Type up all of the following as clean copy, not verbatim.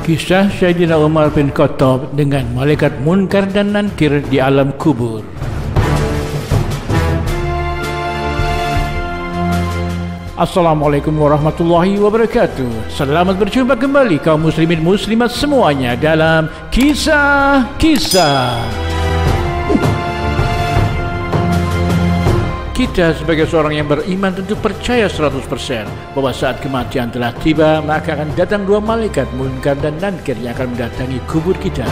Kisah Sayyidina Umar bin Khattab dengan malaikat munkar dan nankir di alam kubur. Assalamualaikum warahmatullahi wabarakatuh. Selamat berjumpa kembali kaum muslimin muslimat semuanya dalam kisah-kisah. Kita sebagai seorang yang beriman tentu percaya 100% bahwa saat kematian telah tiba, maka akan datang dua malaikat munkar dan nankir yang akan mendatangi kubur kita.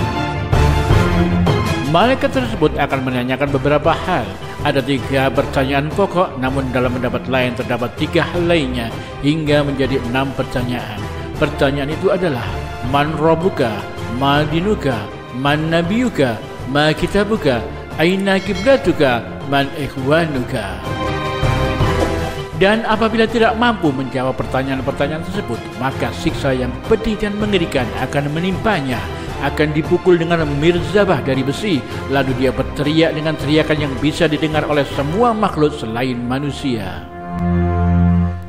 Malaikat tersebut akan menanyakan beberapa hal. Ada 3 pertanyaan pokok, namun dalam pendapat lain terdapat 3 hal lainnya hingga menjadi 6 pertanyaan. Pertanyaan itu adalah: Man Rabbuka, Ma Dinuka, Man Nabiyuka, Ma Kitabuka, Aina Kiblatuka, Man Ikhwanuka. Dan apabila tidak mampu menjawab pertanyaan-pertanyaan tersebut, maka siksa yang pedih dan mengerikan akan menimpanya. Akan dipukul dengan mirzabah dari besi, lalu dia berteriak dengan teriakan yang bisa didengar oleh semua makhluk selain manusia.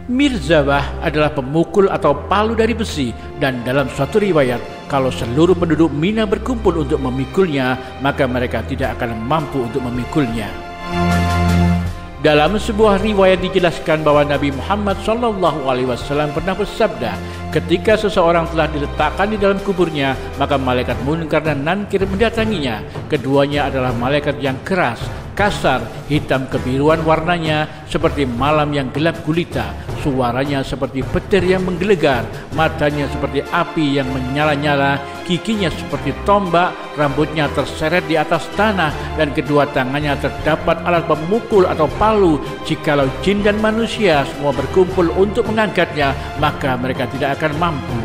Mirzabah adalah pemukul atau palu dari besi, dan dalam suatu riwayat, kalau seluruh penduduk Mina berkumpul untuk memikulnya, maka mereka tidak akan mampu untuk memikulnya. Dalam sebuah riwayat dijelaskan bahwa Nabi Muhammad SAW pernah bersabda, ketika seseorang telah diletakkan di dalam kuburnya, maka malaikat munkar dan nankir mendatanginya. Keduanya adalah malaikat yang keras, kasar, hitam kebiruan warnanya seperti malam yang gelap gulita, suaranya seperti petir yang menggelegar, matanya seperti api yang menyala-nyala, giginya seperti tombak, rambutnya terseret di atas tanah, dan kedua tangannya terdapat alat pemukul atau palu. Jikalau jin dan manusia semua berkumpul untuk mengangkatnya, maka mereka tidak akan mampu.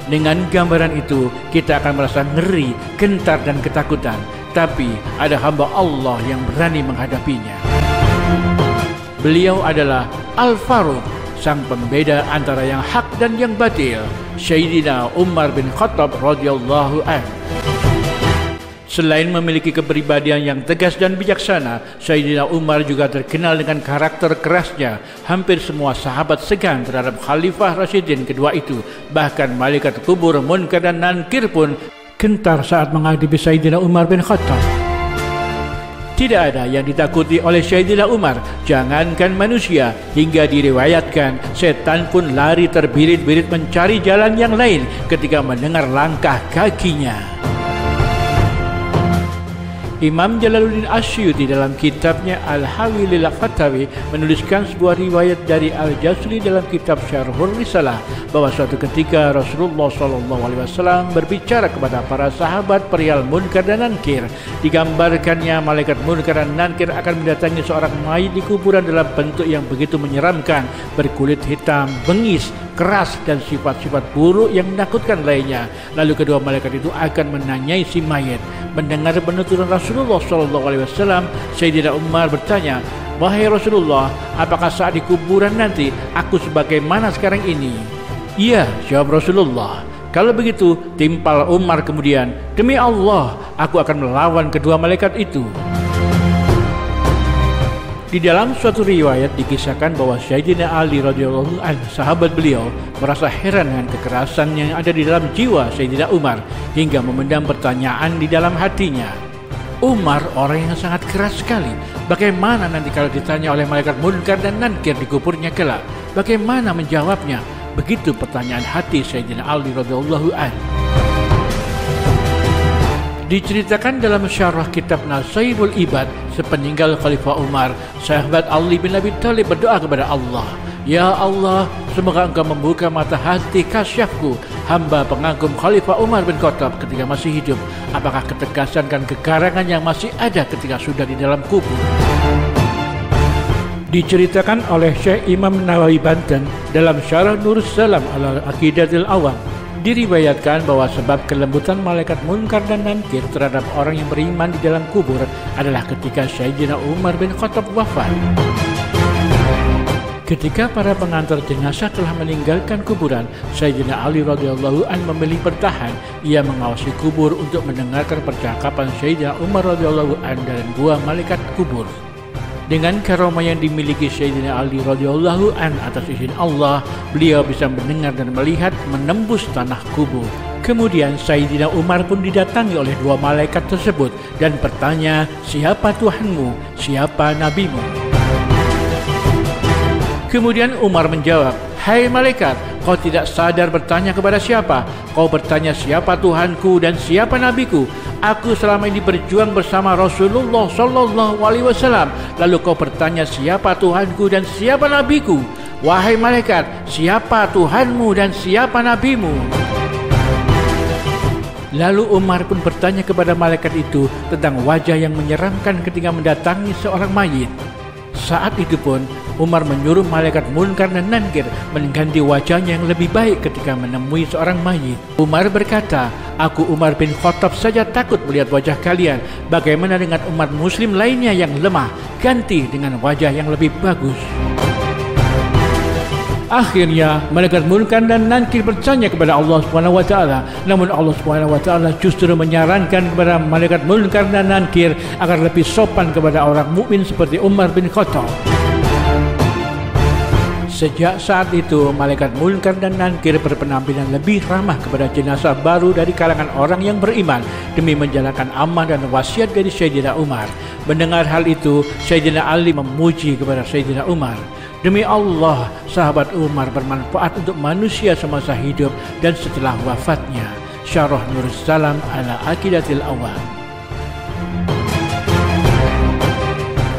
Dengan gambaran itu, kita akan merasa ngeri, gentar, dan ketakutan. Tapi ada hamba Allah yang berani menghadapinya. Beliau adalah Al-Faruq, sang pembeda antara yang hak dan yang batil, Sayyidina Umar bin Khattab radhiyallahu anhu. Selain memiliki kepribadian yang tegas dan bijaksana, Sayyidina Umar juga terkenal dengan karakter kerasnya. Hampir semua sahabat segan terhadap Khalifah Rasyidin kedua itu. Bahkan malaikat kubur munkar dan nankir pun gentar saat menghadapi Sayyidina Umar bin Khattab. Tidak ada yang ditakuti oleh Sayyidina Umar, jangankan manusia, hingga diriwayatkan setan pun lari terbirit-birit mencari jalan yang lain ketika mendengar langkah kakinya. Imam Jalaluddin Asyuti dalam kitabnya Al-Hawi lil Fatawi menuliskan sebuah riwayat dari Al-Jazuli dalam kitab Syarhul Risalah bahwa suatu ketika Rasulullah SAW berbicara kepada para sahabat perihal munkar dan nankir. Digambarkannya malaikat munkar dan nankir akan mendatangi seorang mayit di kuburan dalam bentuk yang begitu menyeramkan, berkulit hitam, bengis, keras, dan sifat-sifat buruk yang menakutkan lainnya. Lalu kedua malaikat itu akan menanyai si mayit. Mendengar penuturan Rasulullah SAW, Sayyidina Umar bertanya, "Wahai Rasulullah, apakah saat di kuburan nanti aku sebagaimana sekarang ini?" "Iya," jawab Rasulullah. Kalau begitu, timpal Umar kemudian, "Demi Allah, aku akan melawan kedua malaikat itu." Di dalam suatu riwayat dikisahkan bahwa Sayyidina Ali radhiyallahu anhu, sahabat beliau, merasa heran dengan kekerasan yang ada di dalam jiwa Sayyidina Umar hingga memendam pertanyaan di dalam hatinya. Umar orang yang sangat keras sekali. Bagaimana nanti kalau ditanya oleh malaikat munkar dan nankir di kuburnya kelak? Bagaimana menjawabnya? Begitu pertanyaan hati Sayyidina Ali radhiyallahu anhu. Diceritakan dalam syarah kitab Nasaibul Ibad, sepeninggal Khalifah Umar, sahabat Ali bin Abi Thalib berdoa kepada Allah, "Ya Allah, semoga Engkau membuka mata hati kasyafku, hamba pengagum Khalifah Umar bin Khattab ketika masih hidup. Apakah ketegasan dan kekarangan yang masih ada ketika sudah di dalam kubur?" Diceritakan oleh Syekh Imam Nawawi Banten dalam syarah Nurus Salam ala Aqidatil Awam. Diriwayatkan bahwa sebab kelembutan malaikat munkar dan nankir terhadap orang yang beriman di dalam kubur adalah ketika Sayyidina Umar bin Khattab wafat. Ketika para pengantar jenazah telah meninggalkan kuburan, Sayyidina Ali radhiyallahu anhu memilih bertahan. Ia mengawasi kubur untuk mendengarkan percakapan Sayyidina Umar radhiyallahu anhu dan dua malaikat kubur. Dengan karomah yang dimiliki Sayyidina Ali radhiyallahu an atas izin Allah, beliau bisa mendengar dan melihat menembus tanah kubur. Kemudian Sayyidina Umar pun didatangi oleh dua malaikat tersebut dan bertanya, "Siapa Tuhanmu? Siapa nabimu?" Kemudian Umar menjawab, "Hai malaikat, kau tidak sadar bertanya kepada siapa? Kau bertanya siapa Tuhanku dan siapa nabiku? Aku selama ini berjuang bersama Rasulullah sallallahu alaihi wasallam. Lalu kau bertanya siapa Tuhanku dan siapa nabiku? Wahai malaikat, siapa Tuhanmu dan siapa nabimu?" Lalu Umar pun bertanya kepada malaikat itu tentang wajah yang menyeramkan ketika mendatangi seorang mayit. Saat itu pun Umar menyuruh malaikat Munkar dan Nankir mengganti wajahnya yang lebih baik ketika menemui seorang mayit. Umar berkata, "Aku Umar bin Khattab saja takut melihat wajah kalian. Bagaimana dengan umat muslim lainnya yang lemah? Ganti dengan wajah yang lebih bagus." Akhirnya malaikat Munkar dan Nankir bertanya kepada Allah Subhanahu wa taala. Namun Allah Subhanahu wa taala justru menyarankan kepada malaikat Munkar dan Nankir agar lebih sopan kepada orang mukmin seperti Umar bin Khattab. Sejak saat itu, malaikat Munkar dan Nankir berpenampilan lebih ramah kepada jenazah baru dari kalangan orang yang beriman demi menjalankan amanah dan wasiat dari Sayyidina Umar. Mendengar hal itu, Sayyidina Ali memuji kepada Sayyidina Umar. Demi Allah, sahabat Umar bermanfaat untuk manusia semasa hidup dan setelah wafatnya. Syarah Nurus Salam ala Aqidatil Awam.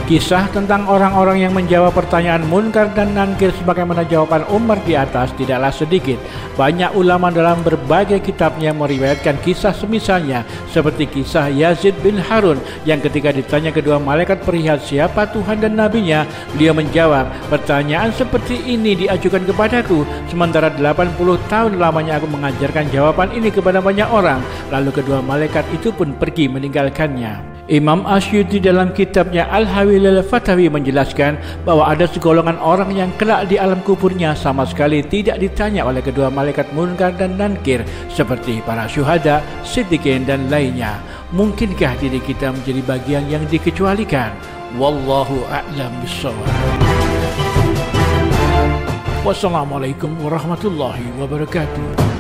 Kisah tentang orang-orang yang menjawab pertanyaan Munkar dan Nankir sebagaimana jawaban Umar di atas tidaklah sedikit. Banyak ulama dalam berbagai kitabnya meriwayatkan kisah semisalnya, seperti kisah Yazid bin Harun yang ketika ditanya kedua malaikat perihal siapa Tuhan dan nabinya, beliau menjawab, "Pertanyaan seperti ini diajukan kepadaku, sementara 80 tahun lamanya aku mengajarkan jawaban ini kepada banyak orang." Lalu kedua malaikat itu pun pergi meninggalkannya. Imam Asyuti dalam kitabnya Al-Hawil al-Fatawi menjelaskan bahwa ada segolongan orang yang kelak di alam kuburnya sama sekali tidak ditanya oleh kedua malaikat Munkar dan Nankir seperti para syuhada, siddiqin dan lainnya. Mungkinkah diri kita menjadi bagian yang dikecualikan? Wallahu a'lam bishawab. Wassalamualaikum warahmatullahi wabarakatuh.